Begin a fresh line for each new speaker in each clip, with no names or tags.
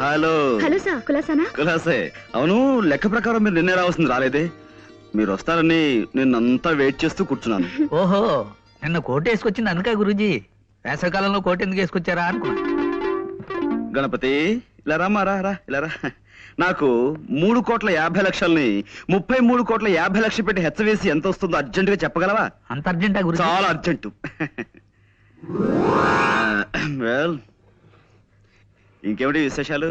Hello
hello sir, కులాసానా?
కులాసే. అవును, లెక్క ప్రకారం మీరు నిన్నే రావాల్సింది, రాలేదే. మీరు వస్తారని నిన్నంతా వెయిట్ చేస్తూ కూర్చున్నాను.
ఓహో, నిన్న కోట్ వేసుకొచ్చింది అందుకే గురూజీ. వేసవికాలంలో కోట్ ఎందుకు వేసుకొచ్చారా అనుకున్నా.
గణపతి, ఇలా రామా, రా ఇలా రా. నాకు 3,50,00,000ని 33,50,00,000 పెట్టి హెచ్చవేసి ఎంత వస్తుందో అర్జెంట్ గా చెప్పగలవా?
అంత అర్జెంటా గురూజీ?
చాలా అర్జెంటు. వెల్, ఇంకేమిటి విశేషాలు?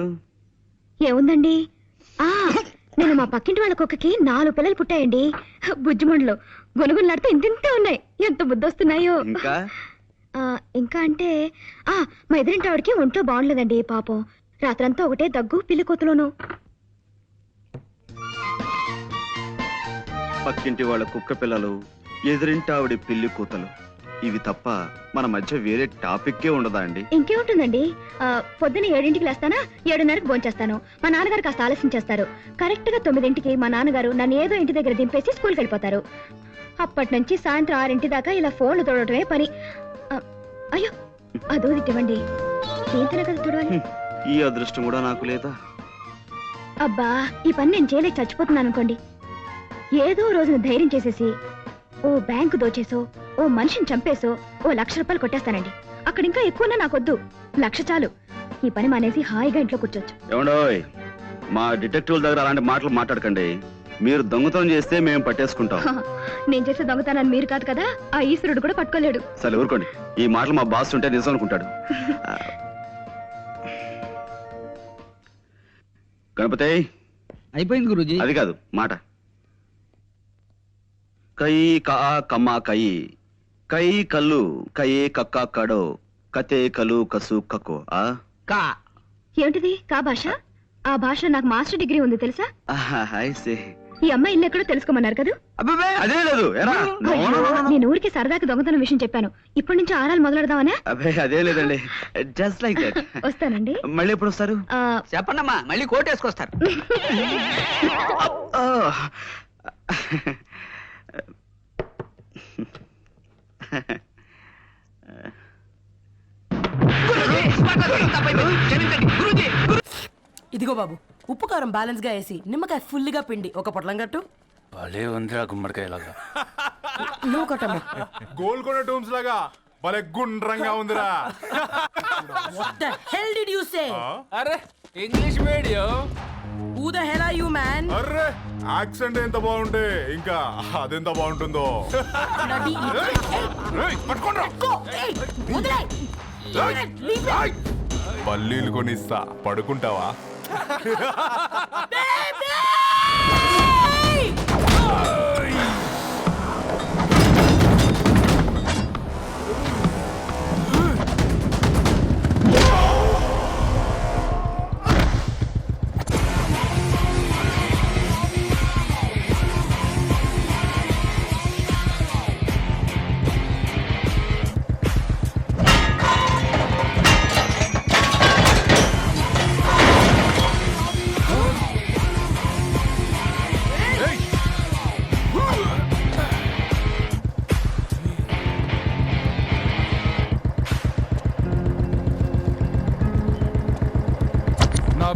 ఏముందండి, నేను మా పక్కింటి వాళ్ళ కుక్కకి 4 పిల్లలు పుట్టాయండి. బుజ్జిమండలు గొనుగులాడితే ఇంతింతే ఉన్నాయి. ఎంత బుద్ధొస్తున్నాయో. ఇంకా అంటే మా ఎదురింటి ఆవిడకి ఒంట్లో బాగుండలేదండి పాపం. రాత్రంతా ఒకటే దగ్గు, పిల్లి కూతులోను.
పక్కింటి వాళ్ళ కుక్క పిల్లలు, ఎదురింటి ఆవిడ పిల్లి కూతలు, ఇవి తప్ప మన మధ్య వేరే టాపిక్కే ఉండదా అండి?
ఇంకేముంటుందండి, పొద్దున్న 7ంటికి లేస్తానా, 7:30కి భోంచేస్తాను. మా నాన్నగారు కాస్త ఆలస్యం చేస్తారు. కరెక్ట్ గా 9ంటికి మా నాన్నగారు నన్ను ఏదో ఇంటి దగ్గర దింపేసి స్కూల్కి వెళ్ళిపోతారు. అప్పటి నుంచి సాయంత్రం 6 దాకా ఇలా ఫోన్లు తోడటమే పని. అయ్యో, అదో తిట్టవండి, దీంతోనే కదా తోడవాలి.
ఈ అదృష్టం కూడా నాకు లేదా?
అబ్బా, ఈ పని నేను చేయలేక చచ్చిపోతున్నాను అనుకోండి. ఏదో రోజున ధైర్యం చేసేసి ఓ బ్యాంకు దోచేసో, ఓ మనిషిని చంపేసో ఓ 1,00,000 రూపాయలు కొట్టేస్తానండి. అక్కడ ఇంకా ఎక్కువన్నా నాకొద్దు, 1,00,000 చాలు. ఈ పని మానేసి హాయిగా ఇంట్లో కూర్చోచ్చు.
ఏమండోయ్, మా డిటెక్టివ్ దగ్గర అలాంటి మాటలు మాట్లాడకండి. మీరు దొంగతనం చేస్తే మేము పట్టేసుకుంటాం.
నేను చేసే దొంగతనాన్ని మీరు కాదు కదా, ఆ ఈశ్వరుడు కూడా పట్టుకోలేడు.
సరే ఊరుకోండి, ఈ మాటలు మా బాస్ ఉంటే నిజం అనుకుంటాడు. గణపతి,
అయిపోయింది గురూజీ.
అది కాదు మాట. కై కా కమ్మా కై, కై కల్లు కయే కక్క కడో, కతే కలు కసు కకో.
కా
ఏమిటిది కా భాష? ఆ భాషలో నాకు మాస్టర్ డిగ్రీ ఉంది తెలుసా? ఈ అమ్మాయి ఇల్లు ఎక్కడో తెలుసుకోమన్నారు కదా.
అదే లేదు.
నేను ఊరికి సరదాకి దొంగతనం విషయం చెప్పాను. ఇప్పటి నుంచి ఆరాలు మొదలెడదామనే.
అదే లేదండి, జస్ట్ లైక్ దట్.
వస్తానండి.
మళ్ళీ ఎప్పుడు వస్తారు?
చెప్పండమ్మా, మళ్ళీ కోట్ వేసుకొస్తారు.
ఇదిగో బాబు, ఉప్పు కారం బ్యాలెన్స్ గా వేసి నిమ్మకాయ ఫుల్ గా పిండి ఒక పొట్లం కట్టు.
భలే ఉందిరా గుమ్మడికాయలాగా.
నువ్వు కట్టమ్మా.
గోల్కొండ టూమ్స్ లాగా భలే గుండ్రంగా ఉందిరా.
What the hell did you say?
అరే English medium.
Who the hell are you, man?
Array, accent ఎంత బాగుంటే ఇంకా అదెంత బాగుంటుందో.
Bloody idiot.
ఏయ్, పట్టుకోండ్రా.
Go. Hey, వదిలేయ్. Leave it.
ఏయ్, పల్లీలు కొనిస్తా, పడుకుంటావా?
Baby!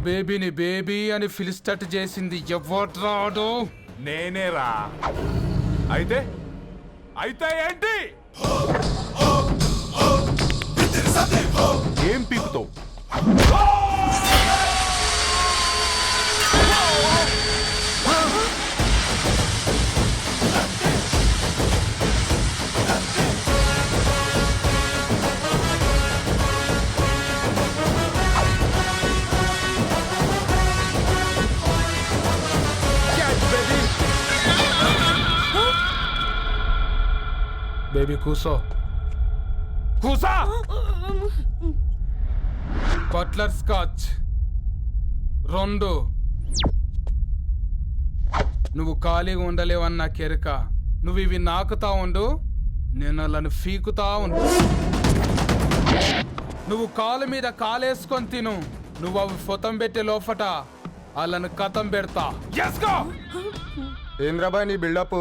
బేబీని బేబీ అని పిలిచేటట్టు చేసింది ఎవడ్రాడు?
నేనేరా. అయితే అయితే ఏంటి? ఏం పీకుతావు?
బేబీ కూసో.
కూసా.
Butler scotch 2. నువ్వు ఖాళీగా ఉండలేవన్న కెరక. నువ్వు ఇవి నాకుతా ఉండు, నేను వాళ్ళని ఫీకుతా ఉండు. నువ్వు కాలు మీద కాలేసుకొని తిను. నువ్వు అవి ఫొతం పెట్టే లోపట వాళ్ళని కథం పెడతా.
ఏంద్రాబాయ్ నీ బిల్డప్?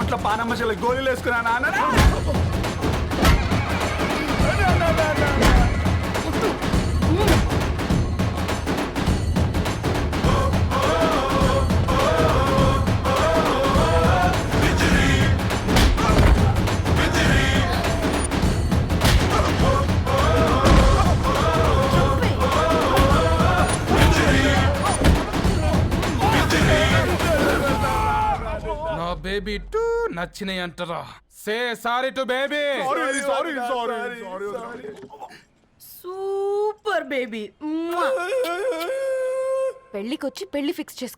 ఇంట్లో పానమ్మశల గోళీలు వేసుకున్నానా అన్నారా?
నా బేబీ టూ నచ్చినాయి అంటారా? Say sorry to baby.
Super baby. పెళ్ళికొచ్చి పెళ్లి ఫిక్స్ చేసుకో.